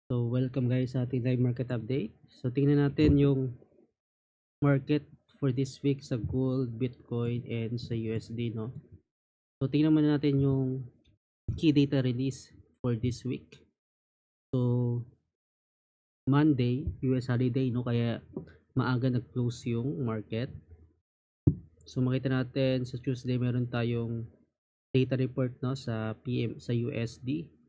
So, welcome guys sa ating live market update. So, tingnan natin yung market for this week sa gold, Bitcoin, and sa USD, no? So, tingnan muna natin yung key data release for this week. So, Monday, US holiday, no? Kaya maaga nag-close yung market. So, makita natin sa Tuesday meron tayong data report, no? Sa PM, sa USD.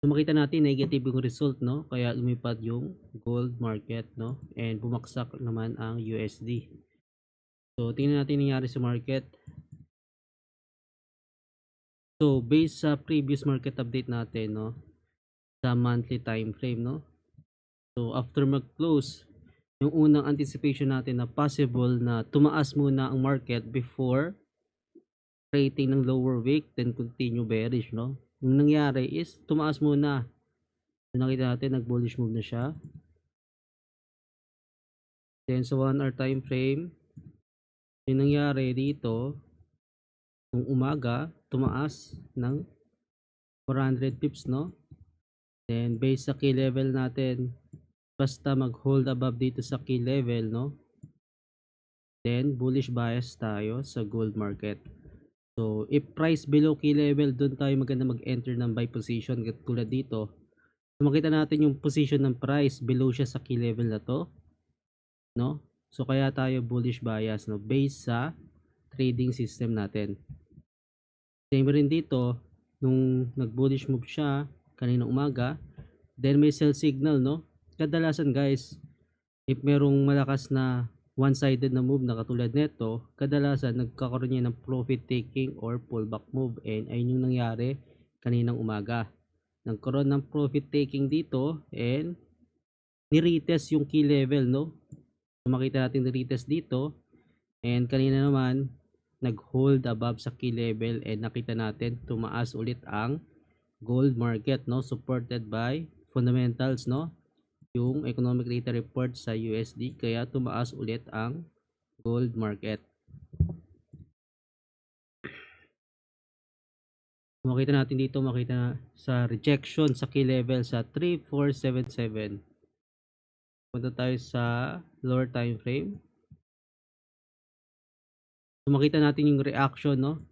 So makita natin negative yung result, no, kaya lumipad yung gold market, no, and bumaksak naman ang USD. So tingnan natin nangyari sa market. So based sa previous market update natin, no, sa monthly time frame, no, so after mag-close, yung unang anticipation natin na possible na tumaas muna ang market before creating ng lower wick then continue bearish, no. Yung nangyari is tumaas muna. So, nakita natin nag bullish move na siya. Then sa 1 hour time frame, yung nangyari dito, nung umaga, tumaas ng 400 pips, no? Then, based sa key level natin, basta mag-hold above dito sa key level, no? Then, bullish bias tayo sa gold market. So, if price below key level, dun tayo maganda mag-enter ng buy position, tulad dito. So, makita natin yung position ng price, below siya sa key level na to, no? So, kaya tayo bullish bias, no? Based sa trading system natin. Same rin dito, nung nag-bullish move siya kanina umaga, then may sell signal, no? Kadalasan guys, if merong malakas na one-sided na move na katulad nito, kadalasan nagkakaroon niya ng profit taking or pullback move, and ayun yung nangyari kaninang umaga. Nagkaroon ng profit taking dito and ni-retest yung key level, no? So, makita natin ni-retest dito, and kanina naman nag-hold above sa key level, and nakita natin tumaas ulit ang gold market, no, supported by fundamentals, no, yung economic data report sa USD, kaya tumaas ulit ang gold market. Makita natin dito, makita sa rejection sa key level sa 3477. Punta tayo sa lower time frame. So makita natin yung reaction, no,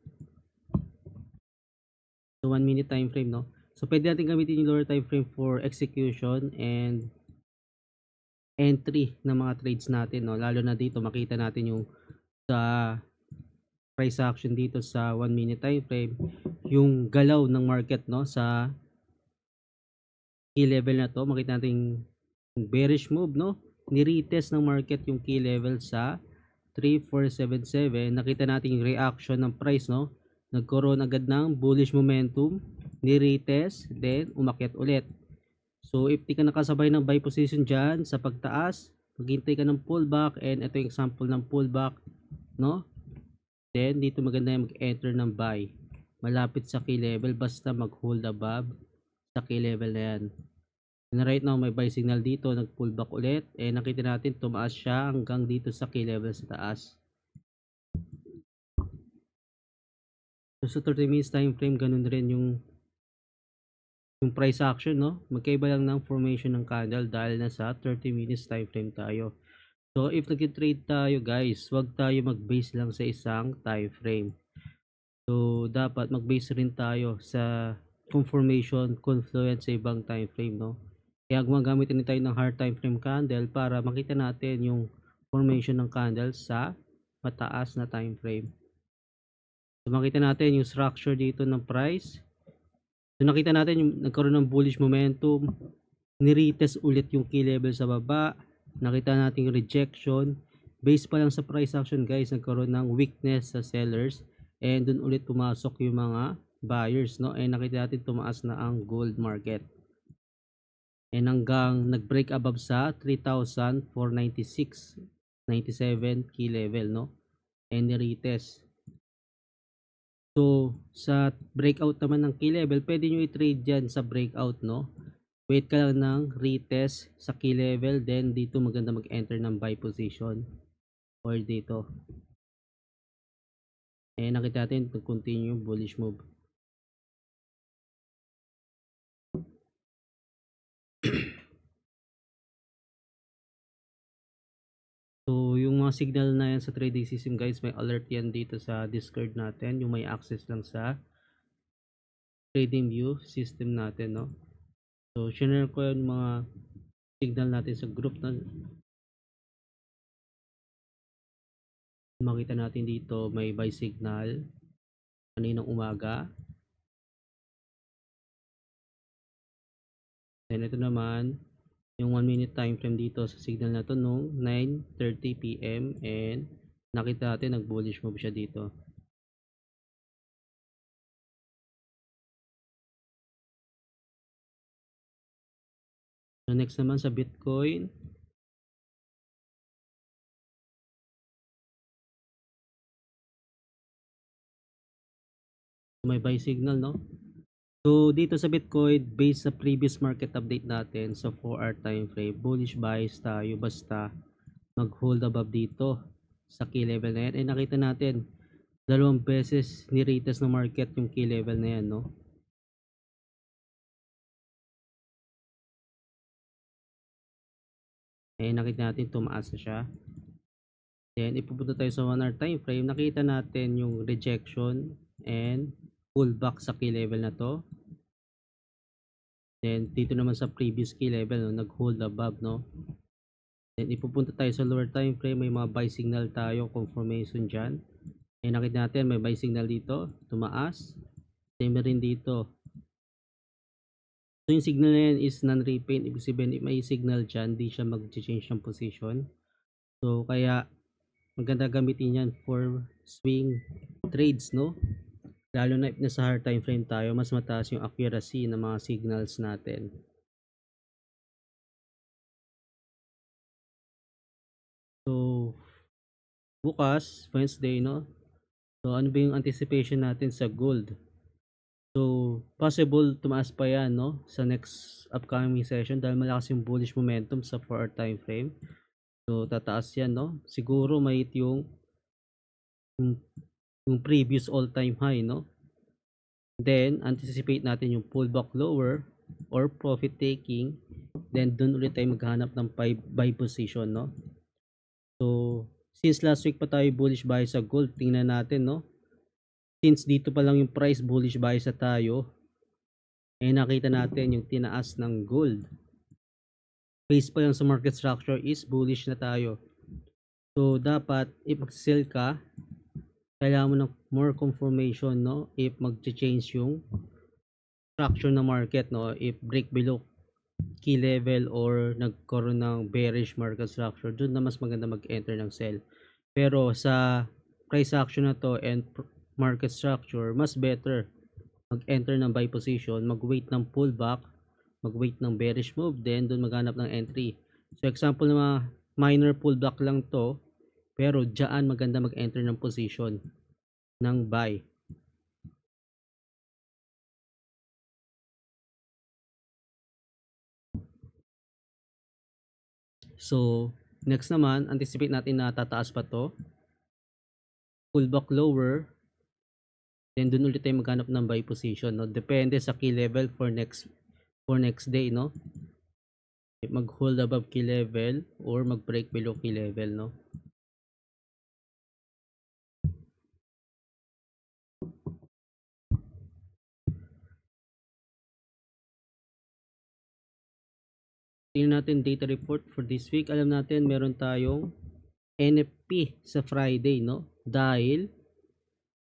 so 1 minute time frame, no. So pwede natin gamitin yung lower time frame for execution and entry ng mga trades natin, no. Lalo na dito makita natin yung sa price action dito sa 1 minute time frame, yung galaw ng market, no, sa key level na to. Makita natin bearish move, no, ni-retest ng market yung key level sa 3477. Nakita natin yung reaction ng price, no, nagkaroon agad ng bullish momentum, ni-retest, then umakyat ulit. So if di ka nakasabay ng buy position dyan sa pagtaas, maghintay ka ng pullback, and ito yung example ng pullback, no, then dito maganda yung mag-enter ng buy malapit sa key level, basta mag-hold above sa key level na yan. And right now may buy signal dito, nag-pullback ulit, nakita natin tumaas siya hanggang dito sa key level sa taas. So sa 30 minutes time frame, ganun rin yung price action, no, magkaiba lang ng formation ng candle dahil nasa 30 minutes time frame tayo. So if nag-trade tayo guys, wag tayo mag-base lang sa isang time frame. So dapat mag-base rin tayo sa formation confluence sa ibang time frame, no. Kaya gumagamit din tayo ng hard time frame candle para makita natin yung formation ng candle sa mataas na time frame. So makita natin yung structure dito ng price. So nakita natin yung nagkaroon ng bullish momentum, ni-retest ulit yung key level sa baba, nakita natin yung rejection. Based pa lang sa price action guys, nagkaroon ng weakness sa sellers, and dun ulit pumasok yung mga buyers, no, and nakita natin tumaas na ang gold market, and hanggang nag-break above sa 3,496.97 key level, no, and ni-retest. So sa breakout naman ng key level, pwede nyo i-trade dyan sa breakout, no. Wait ka lang ng retest sa key level, then dito maganda mag-enter ng buy position or dito. Nakita natin to continue bullish move. mga signal na yan sa trading system guys, may alert yan dito sa Discord natin, yung may access lang sa trading view system natin, no? So share ko yung mga signal natin sa group na makita natin dito. May buy signal kaninang umaga, then ito naman yung 1 minute time frame dito sa signal na to nung 9:30 PM, and nakita natin nag bullish move siya dito. So next naman sa Bitcoin, may buy signal, no? So dito sa Bitcoin, based sa previous market update natin sa 4-hour time frame, bullish buys tayo basta mag-hold above dito sa key level na yan. Eh nakita natin dalawang beses ni-retest ng market yung key level na yan, no? Eh nakita natin tumaas na siya. Then ipupunta tayo sa 1 hour time frame, nakita natin yung rejection and pullback sa key level na to. Then dito naman sa previous key level, no, nag-hold above, no. Then ipupunta tayo sa lower time frame, may mga buy signal tayo, confirmation dyan. Eh nakita natin may buy signal dito, tumaas. Same rin dito. So yung signal na yan is non-repaint, ibig sabihin may signal dyan, di siya mag-change ng position. So kaya maganda gamitin yan for swing trades, no? Lalo na if nasa higher time frame tayo, mas mataas yung accuracy ng mga signals natin. So bukas, Wednesday, no? So ano ba yung anticipation natin sa gold? So possible tumaas pa yan, no, sa next upcoming session dahil malakas yung bullish momentum sa 4-hour time frame. So tataas yan, no? Siguro may yung previous all-time high, no? Then anticipate natin yung pullback lower or profit taking. Then dun ulit tayo maghanap ng buy position, no? So since last week pa tayo bullish buy sa gold, tingnan natin, no? Since dito pa lang yung price bullish buy sa tayo, eh nakita natin yung tinaas ng gold. Base pa lang sa market structure is bullish na tayo. So dapat if mag-sell ka, kailangan mo ng more confirmation, no? If mag-change yung structure ng market, no? If break below key level or nagkaroon ng bearish market structure, doon na mas maganda mag-enter ng sell. Pero sa price action na to and market structure, mas better mag-enter ng buy position, mag-wait ng pullback, mag-wait ng bearish move, then doon maghanap ng entry. So example na mga minor pullback lang to, pero diyan maganda mag-enter ng position ng buy. So next naman, anticipate natin na tataas pa to, pullback lower, then doon ulit tayo maghanap ng buy position, no? Depende sa key level for next day, no? Mag-hold above key level or mag-break below key level, no? Tingnan natin data report for this week. Alam natin meron tayong NFP sa Friday, no? Dahil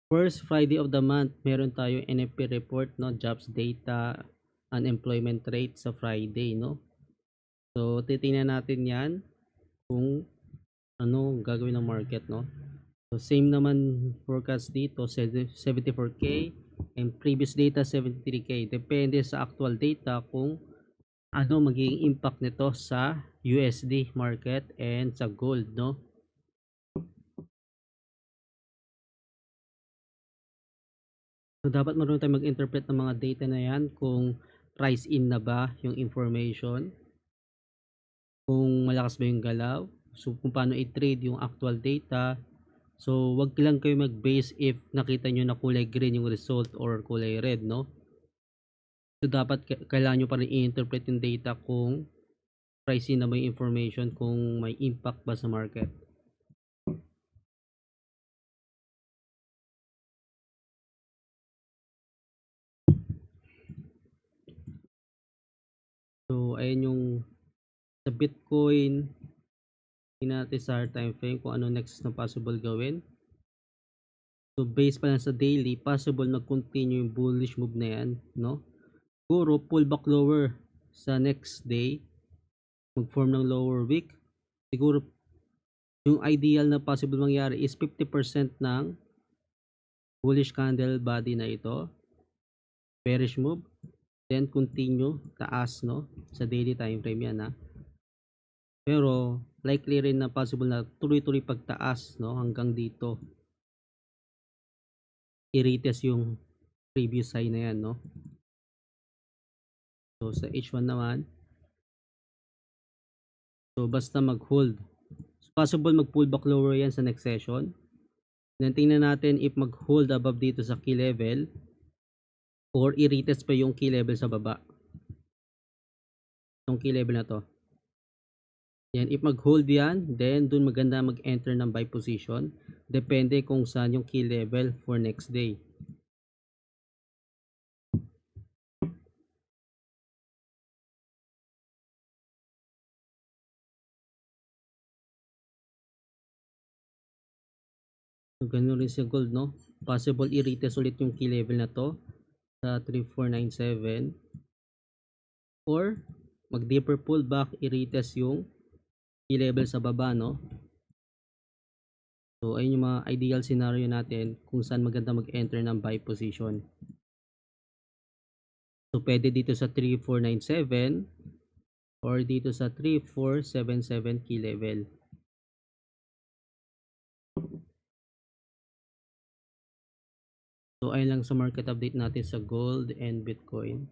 first Friday of the month, meron tayong NFP report, no? Jobs data, unemployment rate sa Friday, no? So titingnan natin 'yan kung ano gagawin ng market, no? So same naman forecast dito, 74k, and previous data 73k. Depende sa actual data kung ano magiging impact nito sa USD market and sa gold, no? So dapat marunong tayong mag-interpret ng mga data na yan, kung price in na ba yung information, kung malakas ba yung galaw, so kung paano i-trade yung actual data. So wag lang kayo mag-base if nakita nyo na kulay green yung result or kulay red, no? So dapat kailangan nyo pa rin i-interpret yung data kung price in na ba yung information, kung may impact ba sa market. So, ayan yung sa Bitcoin, tingnan natin sa higher time frame kung ano next na possible gawin. So, based pa lang sa daily, possible mag-continue yung bullish move na yan, no? Siguro, pullback lower sa next day, mag-form ng lower wick. Siguro, yung ideal na possible mangyari is 50% ng bullish candle body na ito, bearish move, then continue taas, no? Sa daily time frame yan, ha? Pero likely rin na possible na tuloy-tuloy pagtaas, no, hanggang dito. I-retest yung previous high na yan, no. So sa H1 naman, so basta mag-hold. So, possible mag-pullback lower yan sa next session. Then tingnan natin if mag-hold above dito sa key level or i-retest pa yung key level sa baba. Yung key level na to. Yan, if mag-hold yan, then dun maganda mag-enter ng buy position. Depende kung saan yung key level for next day. So, ganun rin sa gold, no? Possible i-retest ulit yung key level na to sa 3497 or mag-deeper pullback, i-retest yung key level sa baba, no? So, ayun yung mga ideal scenario natin kung saan maganda mag-enter ng buy position. So, pwede dito sa 3497 or dito sa 3477 key level. So, ayun lang sa market update natin sa gold and Bitcoin.